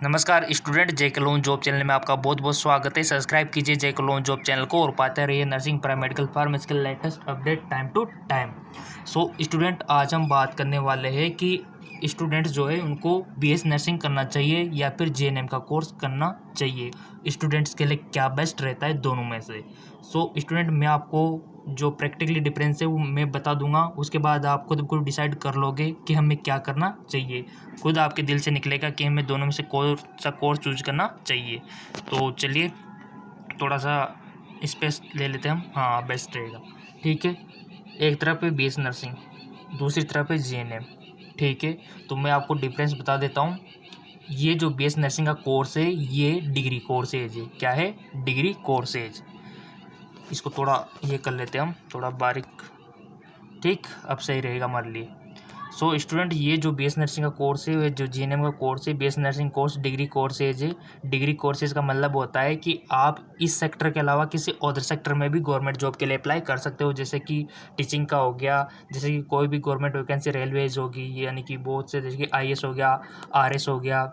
नमस्कार स्टूडेंट, जेके loan job channel में आपका बहुत बहुत स्वागत है। सब्सक्राइब कीजिए जेके लोन जॉब चैनल को और पाते रहिए नर्सिंग पैरामेडिकल फार्मेसी के latest update time to time. So student, आज हम बात करने वाले हैं कि स्टूडेंट्स जो है उनको बीएस नर्सिंग करना चाहिए या फिर जीएनएम का कोर्स करना चाहिए। स्टूडेंट्स के लिए क्या बेस्ट रहता है दोनों में से। सो स्टूडेंट, मैं आपको जो प्रैक्टिकली डिफरेंस है वो मैं बता दूंगा, उसके बाद आप खुद डिसाइड कर लोगे कि हमें क्या करना चाहिए। खुद आपके दिल से निकलेगा कि हमें दोनों में से कौन सा कोर्स चूज करना चाहिए। तो चलिए थोड़ा सा स्पेस ले लेते हैं हम। हाँ, बेस्ट रहेगा। ठीक है, एक तरफ है बीएस नर्सिंग, दूसरी तरफ है जीएनएम। ठीक है, तो मैं आपको डिफरेंस बता देता हूँ। ये जो बीएस नर्सिंग का कोर्स है ये डिग्री कोर्सेज है। क्या है? Degree courses. इसको थोड़ा ये कर लेते हैं हम, थोड़ा बारीक। ठीक, अब सही रहेगा हमारे लिए। सो स्टूडेंट, ये जो बीएस नर्सिंग का कोर्स है, जो जीएनएम का कोर्स है, BS nursing course degree courses है। डिग्री कोर्सेज का मतलब होता है कि आप इस सेक्टर के अलावा किसी अदर सेक्टर में भी गवर्नमेंट जॉब के लिए अप्लाई कर सकते हो। जैसे कि टीचिंग का हो गया, जैसे कि कोई भी गवर्नमेंट वैकेंसी रेलवेज होगी, यानी कि बहुत से, जैसे कि आईएएस हो गया, आरएस हो गया,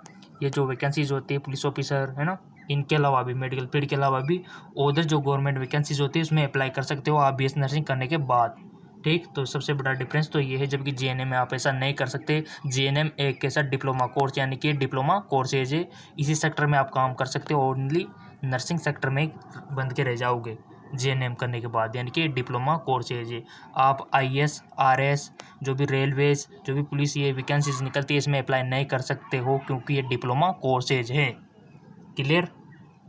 ये जो वैकेंसीज होती है पुलिस ऑफिसर, है ना, इनके अलावा भी मेडिकल फील्ड के अलावा भी उधर जो गवर्नमेंट वैकेंसीज होती है उसमें अप्लाई कर सकते हो आप बीएस नर्सिंग करने के बाद। ठीक, तो सबसे बड़ा डिफरेंस तो ये है, जबकि जीएनएम में आप ऐसा नहीं कर सकते। जीएनएम एक ऐसा डिप्लोमा कोर्स, यानी कि डिप्लोमा कोर्सेज है। इसी सेक्टर में आप काम कर सकते हो, ओनली नर्सिंग सेक्टर में बंद के रह जाओगे जीएनएम करने के बाद, यानी कि डिप्लोमा कोर्सेज है। आप आईएएस, आरएस, जो भी रेलवेज, जो भी पुलिस ये वैकेंसीज निकलती है इसमें अप्लाई नहीं कर सकते हो, क्योंकि ये डिप्लोमा कोर्सेज है। क्लियर?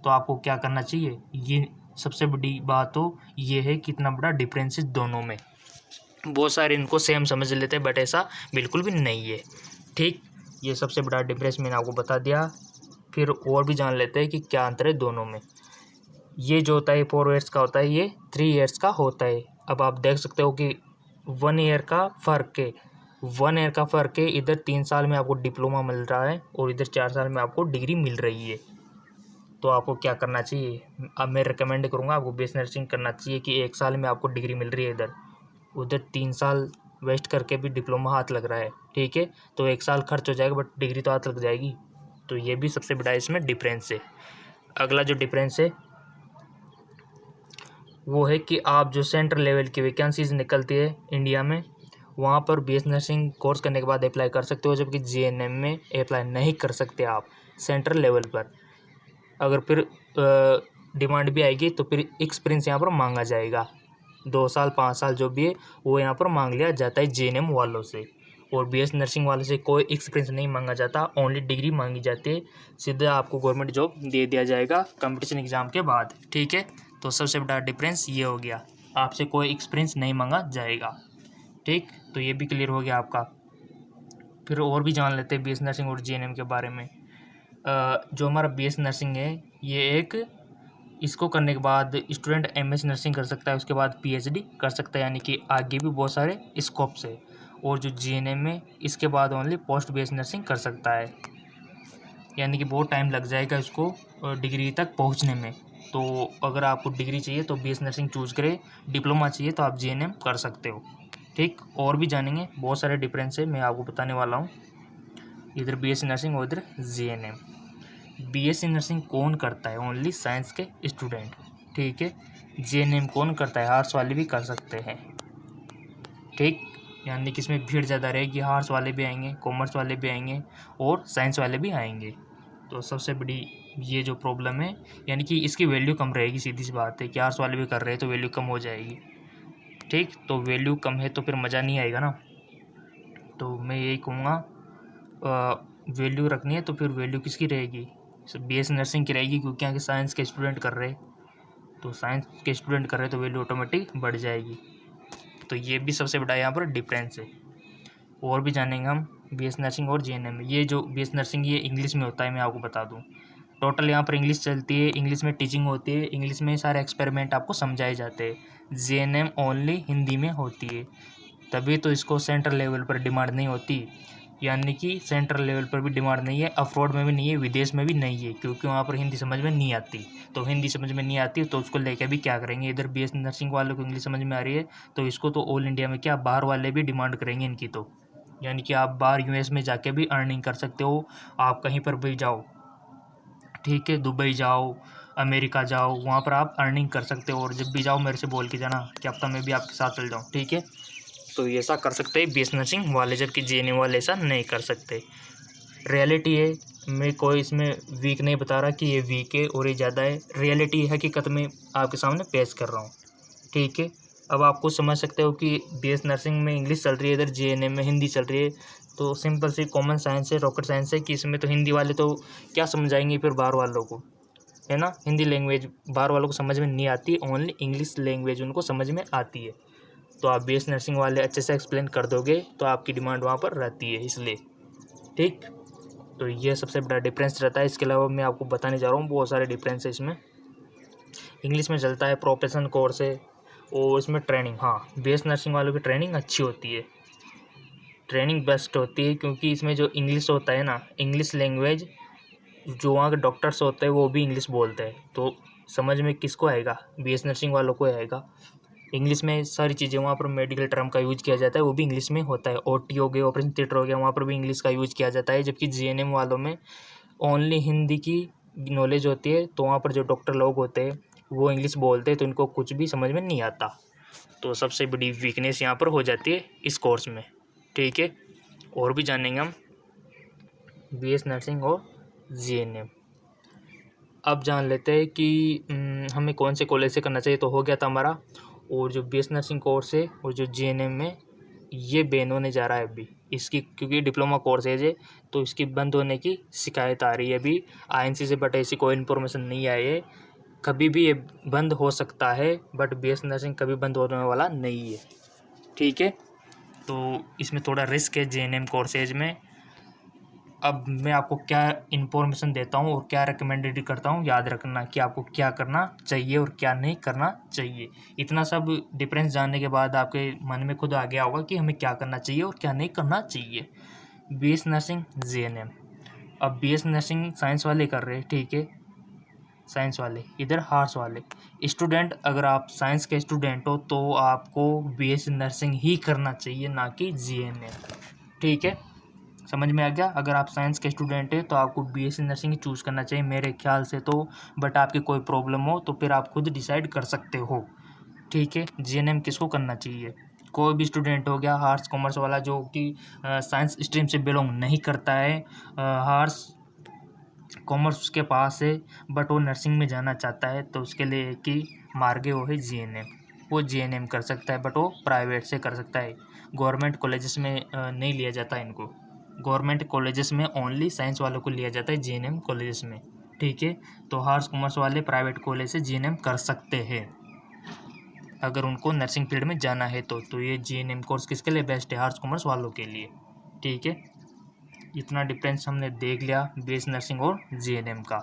तो आपको क्या करना चाहिए, ये सबसे बड़ी बात तो ये है कितना बड़ा डिफरेंस है दोनों में। बहुत सारे इनको सेम समझ लेते हैं, बट ऐसा बिल्कुल भी नहीं है। ठीक, ये सबसे बड़ा डिफरेंस मैंने आपको बता दिया। फिर और भी जान लेते हैं कि क्या अंतर है दोनों में। ये जो होता है 4 ईयर्स का होता है, ये 3 ईयर्स का होता है। अब आप देख सकते हो कि 1 ईयर का फ़र्क है। 1 ईयर का फ़र्क है। इधर 3 साल में आपको डिप्लोमा मिल रहा है और इधर 4 साल में आपको डिग्री मिल रही है। तो आपको क्या करना चाहिए? अब मैं रिकमेंड करूँगा आपको बीएस नर्सिंग करना चाहिए कि 1 साल में आपको डिग्री मिल रही है इधर, उधर 3 साल वेस्ट करके भी डिप्लोमा हाथ लग रहा है। ठीक है, तो 1 साल खर्च हो जाएगा बट डिग्री तो हाथ लग जाएगी। तो ये भी सबसे बड़ा इसमें डिफरेंस है। अगला जो डिफरेंस है वो है कि आप जो सेंट्रल लेवल की वैकेंसीज निकलती है इंडिया में, वहाँ पर बीएस नर्सिंग कोर्स करने के बाद अप्लाई कर सकते हो, जबकि जीएनएम में अप्लाई नहीं कर सकते आप सेंट्रल लेवल पर। अगर फिर डिमांड भी आएगी तो फिर एक्सपीरियंस यहाँ पर मांगा जाएगा। 2 साल 5 साल जो भी है वो यहाँ पर मांग लिया जाता है जीएनएम वालों से, और बीएस नर्सिंग वालों से कोई एक्सपीरियंस नहीं मांगा जाता, ओनली डिग्री मांगी जाती है। सीधा आपको गवर्नमेंट जॉब दे दिया जाएगा कंपटीशन एग्ज़ाम के बाद। ठीक है, तो सबसे बड़ा डिफरेंस ये हो गया, आपसे कोई एक्सपीरियंस नहीं मांगा जाएगा। ठीक, तो ये भी क्लियर हो गया आपका। फिर और भी जान लेते हैं बीएस नर्सिंग और जीएनएम के बारे में। जो हमारा बीएस नर्सिंग है ये एक, इसको करने के बाद स्टूडेंट एमएस नर्सिंग कर सकता है, उसके बाद पीएचडी कर सकता है, यानी कि आगे भी बहुत सारे स्कोप्स है। और जो जीएनएम में इसके बाद ओनली पोस्ट बेस नर्सिंग कर सकता है, यानी कि बहुत टाइम लग जाएगा इसको डिग्री तक पहुंचने में। तो अगर आपको डिग्री चाहिए तो बीएस नर्सिंग चूज करें, डिप्लोमा चाहिए तो आप जीएनएम कर सकते हो। ठीक, और भी जानेंगे, बहुत सारे डिफरेंस है मैं आपको बताने वाला हूँ। इधर बीएससी नर्सिंग और इधर जीएनएम। बीएससी नर्सिंग कौन करता है? ओनली साइंस के स्टूडेंट। ठीक है, जीएनएम कौन करता है? आर्ट्स वाले भी कर सकते हैं। ठीक, यानी कि इसमें भीड़ ज़्यादा रहेगी, आर्ट्स वाले भी आएंगे, कॉमर्स वाले भी आएंगे और साइंस वाले भी आएंगे। तो सबसे बड़ी ये जो प्रॉब्लम है, यानी कि इसकी वैल्यू कम रहेगी। सीधी सी बात है कि आर्ट्स वाले भी कर रहे हैं तो वैल्यू कम हो जाएगी। ठीक, तो वैल्यू कम है तो फिर मज़ा नहीं आएगा ना। तो मैं यही कहूँगा, वैल्यू रखनी है तो फिर वैल्यू किसकी रहेगी? बीएस नर्सिंग की रहेगी, क्योंकि यहाँ के साइंस के स्टूडेंट कर रहे, तो साइंस के स्टूडेंट कर रहे तो वैल्यू ऑटोमेटिक बढ़ जाएगी। तो ये भी सबसे बड़ा यहाँ पर डिफरेंस है। और भी जानेंगे हम बीएस नर्सिंग और जीएनएम में। ये जो बीएस नर्सिंग ये इंग्लिश में होता है, मैं आपको बता दूँ। टोटल यहाँ पर इंग्लिश चलती है, इंग्लिश में टीचिंग होती है, इंग्लिश में सारे एक्सपेरिमेंट आपको समझाए जाते हैं। जीएनएम ओनली हिंदी में होती है, तभी तो इसको सेंट्रल लेवल पर डिमांड नहीं होती। यानी कि सेंट्रल लेवल पर भी डिमांड नहीं है, अब्रॉड में भी नहीं है, विदेश में भी नहीं है, क्योंकि वहाँ पर हिंदी समझ में नहीं आती। तो हिंदी समझ में नहीं आती तो उसको लेकर भी क्या करेंगे? इधर बीएस नर्सिंग वालों को इंग्लिश समझ में आ रही है तो इसको तो ऑल इंडिया में क्या बाहर वाले भी डिमांड करेंगे इनकी। तो यानी कि आप बाहर यूएस में जाके भी अर्निंग कर सकते हो, आप कहीं पर भी जाओ, ठीक है, दुबई जाओ, अमेरिका जाओ, वहाँ पर आप अर्निंग कर सकते हो। और जब भी जाओ मेरे से बोल के जाना कि हफ्ता में भी आपके साथ चल जाऊँ, ठीक है। तो ये ऐसा कर सकते हैं बीएस नर्सिंग वाले, जबकि जेएनएम वाले ऐसा नहीं कर सकते। रियलिटी है, मैं कोई इसमें वीक नहीं बता रहा कि ये वीक है और ये ज़्यादा है। रियलिटी हकीकत में आपके सामने पेश कर रहा हूँ, ठीक है। अब आप कुछ समझ सकते हो कि बीएस नर्सिंग में इंग्लिश चल रही है, इधर जेएनएम में हिंदी चल रही है। तो सिंपल सी कॉमन साइंस है, रॉकेट साइंस है कि इसमें तो हिंदी वाले तो क्या समझाएंगे फिर बाहर वालों को, है ना। हिंदी लैंग्वेज बाहर वालों को समझ में नहीं आती, ओनली इंग्लिश लैंग्वेज उनको समझ में आती है। तो आप बीएस नर्सिंग वाले अच्छे से एक्सप्लेन कर दोगे तो आपकी डिमांड वहाँ पर रहती है, इसलिए ठीक। तो ये सबसे बड़ा डिफरेंस रहता है। इसके अलावा मैं आपको बताने जा रहा हूँ बहुत सारे डिफरेंस है इसमें। इंग्लिश में चलता है प्रोफेशनल कोर्स है और इसमें ट्रेनिंग, हाँ बीएस नर्सिंग वालों की ट्रेनिंग अच्छी होती है, ट्रेनिंग बेस्ट होती है, क्योंकि इसमें जो इंग्लिश होता है ना, इंग्लिश लैंग्वेज, जो वहाँ के डॉक्टर्स होते हैं वो भी इंग्लिश बोलते हैं। तो समझ में किसको आएगा, बीएस नर्सिंग वालों को आएगा। इंग्लिश में सारी चीज़ें, वहाँ पर मेडिकल टर्म का यूज किया जाता है वो भी इंग्लिश में होता है। ओटी हो गया, ऑपरेशन थिएटर हो गया, वहाँ पर भी इंग्लिश का यूज किया जाता है। जबकि जीएनएम वालों में ओनली हिंदी की नॉलेज होती है। तो वहाँ पर जो डॉक्टर लोग होते हैं वो इंग्लिश बोलते हैं, तो इनको कुछ भी समझ में नहीं आता। तो सबसे बड़ी वीकनेस यहाँ पर हो जाती है इस कोर्स में, ठीक है। और भी जानेंगे हम बीएस नर्सिंग और जीएनएम। अब जान लेते हैं कि हमें कौन से कॉलेज से करना चाहिए। तो हो गया था हमारा, और जो बीएस नर्सिंग कोर्स है और जो जीएनएम में ये बैन होने जा रहा है अभी इसकी, क्योंकि डिप्लोमा कोर्स है ये, तो इसकी बंद होने की शिकायत आ रही है अभी आईएनसी से, बट ऐसी कोई इन्फॉर्मेशन नहीं आई है। कभी भी ये बंद हो सकता है, बट बीएस नर्सिंग कभी बंद होने वाला नहीं है, ठीक है। तो इसमें थोड़ा रिस्क है जेएनएम कोर्सेज में। अब मैं आपको क्या इन्फॉर्मेशन देता हूँ और क्या रिकमेंडेड करता हूँ, याद रखना कि आपको क्या करना चाहिए और क्या नहीं करना चाहिए। इतना सब डिफरेंस जानने के बाद आपके मन में खुद आ गया होगा कि हमें क्या करना चाहिए और क्या नहीं करना चाहिए। बीएस नर्सिंग जीएनएम, अब बीएस नर्सिंग साइंस वाले कर रहे हैं, ठीक है, साइंस वाले, इधर आर्ट्स वाले स्टूडेंट। अगर आप साइंस के स्टूडेंट हो तो आपको बीएस नर्सिंग ही करना चाहिए, ना कि जीएनएम, ठीक है। समझ में आ गया। अगर आप साइंस के स्टूडेंट हैं तो आपको बीएससी नर्सिंग चूज़ करना चाहिए मेरे ख्याल से तो। बट आपकी कोई प्रॉब्लम हो तो फिर आप खुद डिसाइड कर सकते हो, ठीक है। जीएनएम किसको करना चाहिए, कोई भी स्टूडेंट हो गया, आर्ट्स कॉमर्स वाला जो कि साइंस स्ट्रीम से बिलोंग नहीं करता है, आर्ट्स कॉमर्स उसके पास है बट वो नर्सिंग में जाना चाहता है, तो उसके लिए एक ही मार्ग है, वो है जीएनएम। वो जीएनएम कर सकता है, बट वो प्राइवेट से कर सकता है। गवर्नमेंट कॉलेजेस में नहीं लिया जाता इनको। गवर्नमेंट कॉलेजेस में ओनली साइंस वालों को लिया जाता है जीएनएम कॉलेजेस में, ठीक है। तो आर्ट्स कॉमर्स वाले प्राइवेट कॉलेज से जीएनएम कर सकते हैं अगर उनको नर्सिंग फील्ड में जाना है तो ये जीएनएम कोर्स किसके लिए बेस्ट है, आर्ट्स कॉमर्स वालों के लिए, ठीक है। इतना डिफरेंस हमने देख लिया बीएस नर्सिंग और जीएनएम का।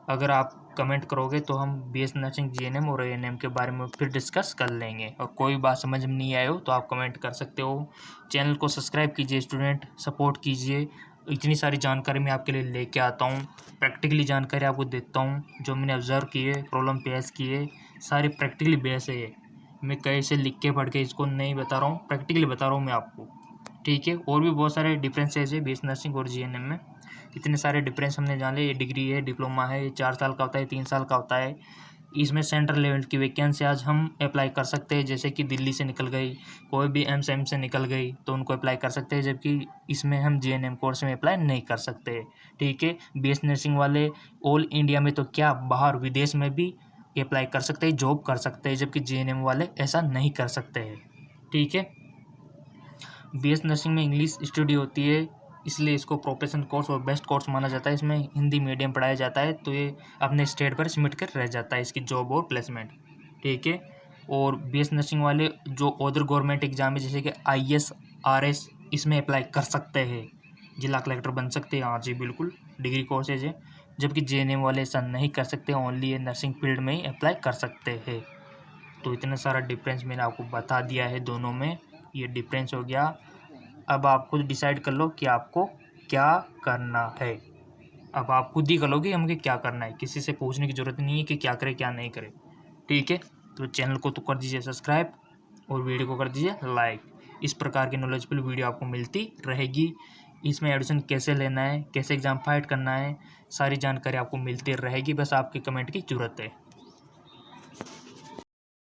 अगर आप कमेंट करोगे तो हम बीएस नर्सिंग, जीएनएम और एएनएम के बारे में फिर डिस्कस कर लेंगे। और कोई बात समझ में नहीं आए हो तो आप कमेंट कर सकते हो। चैनल को सब्सक्राइब कीजिए स्टूडेंट, सपोर्ट कीजिए। इतनी सारी जानकारी मैं आपके लिए लेके आता हूँ, प्रैक्टिकली जानकारी आपको देता हूँ। जो मैंने ऑब्जर्व किए, प्रॉब्लम फेस किए, सारी प्रैक्टिकली बेस है ये। मैं कहीं से लिख के पढ़ के इसको नहीं बता रहा हूँ, प्रैक्टिकली बता रहा हूँ मैं आपको, ठीक है। और भी बहुत सारे डिफरेंसेज है बीएस नर्सिंग और जीएनएम में। इतने सारे डिफरेंस हमने जाने। ये डिग्री है, डिप्लोमा है, ये 4 साल का होता है, 3 साल का होता है। इसमें सेंट्रल लेवल की वैकेंसी आज हम अप्लाई कर सकते हैं, जैसे कि दिल्ली से निकल गई, कोई भी एमसीएम से निकल गई तो उनको अप्लाई कर सकते हैं, जबकि इसमें हम जीएनएम कोर्स में अप्लाई नहीं कर सकते, ठीक है। बीएस नर्सिंग वाले ऑल इंडिया में तो क्या, बाहर विदेश में भी अप्लाई कर सकते हैं, जॉब कर सकते हैं, जबकि जीएनएम वाले ऐसा नहीं कर सकते हैं, ठीक है। बीएस नर्सिंग में इंग्लिश स्टडी होती है, इसलिए इसको प्रोफेशनल कोर्स और बेस्ट कोर्स माना जाता है। इसमें हिंदी मीडियम पढ़ाया जाता है, तो ये अपने स्टेट पर सिमट कर रह जाता है इसकी जॉब और प्लेसमेंट, ठीक है। और बीएस नर्सिंग वाले जो अदर गवर्नमेंट एग्जाम है, जैसे कि आईएएस, आरएस, इसमें अप्लाई कर सकते हैं, जिला कलेक्टर बन सकते हैं, हाँ जी बिल्कुल, डिग्री कोर्सेज है। जबकि जेएनएम वाले ऐसा नहीं कर सकते, ओनली ये नर्सिंग फील्ड में ही अप्लाई कर सकते हैं। तो इतना सारा डिफरेंस मैंने आपको बता दिया है दोनों में, ये डिफरेंस हो गया। अब आप खुद डिसाइड कर लो कि आपको क्या करना है। अब आप खुद ही कर लो कि हमें क्या करना है, किसी से पूछने की ज़रूरत नहीं है कि क्या करें क्या नहीं करें, ठीक है। तो चैनल को तो कर दीजिए सब्सक्राइब और वीडियो को कर दीजिए लाइक। इस प्रकार की नॉलेजफुल वीडियो आपको मिलती रहेगी। इसमें एडमिशन कैसे लेना है, कैसे एग्ज़ाम फाइट करना है, सारी जानकारी आपको मिलती रहेगी, बस आपके कमेंट की ज़रूरत है।